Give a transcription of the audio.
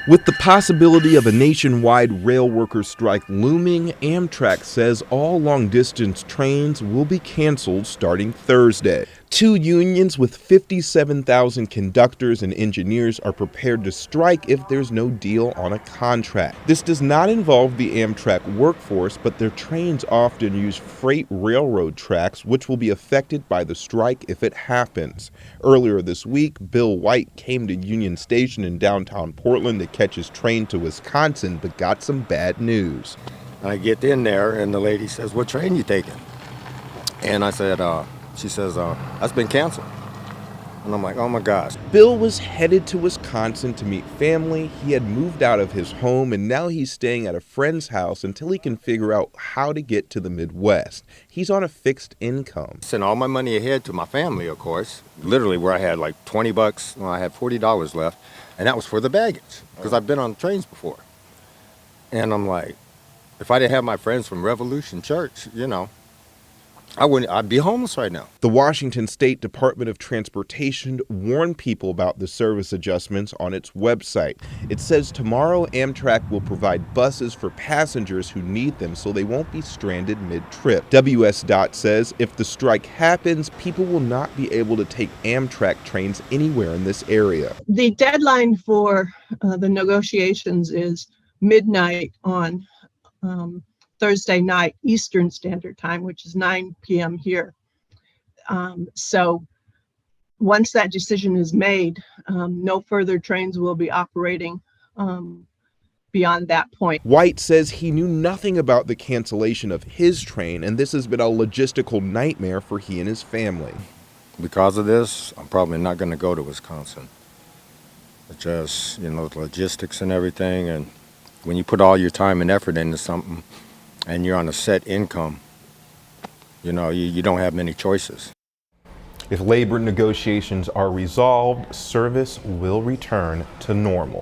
With the possibility of a nationwide rail workers' strike looming, Amtrak says all long-distance trains will be canceled starting Thursday. Two unions with 57,000 conductors and engineers are prepared to strike if there's no deal on a contract. This does not involve the Amtrak workforce, but their trains often use freight railroad tracks, which will be affected by the strike if it happens. Earlier this week, Bill White came to Union Station in downtown Portland to catch his train to Wisconsin, but got some bad news. I get in there and the lady says, "What train you taking?" And I said, she says, "That's been canceled." And I'm like, oh my gosh. Bill was headed to Wisconsin to meet family. He had moved out of his home and now he's staying at a friend's house until he can figure out how to get to the Midwest. He's on a fixed income. Sent all my money ahead to my family, of course. Literally where I had like 20 bucks, well, I had $40 left. And that was for the baggage because I've been on trains before. And I'm like, if I didn't have my friends from Revolution Church, I'd be homeless right now. The Washington State Department of Transportation warned people about the service adjustments on its website. It says tomorrow Amtrak will provide buses for passengers who need them so they won't be stranded mid-trip. WSDOT says if the strike happens, people will not be able to take Amtrak trains anywhere in this area. The deadline for the negotiations is midnight on Thursday night Eastern Standard Time, which is 9 p.m. here. So once that decision is made, no further trains will be operating beyond that point. White says he knew nothing about the cancellation of his train, and this has been a logistical nightmare for he and his family. Because of this, I'm probably not going to go to Wisconsin. It's just, logistics and everything. And when you put all your time and effort into something, and you're on a set income, you don't have many choices. If labor negotiations are resolved, service will return to normal.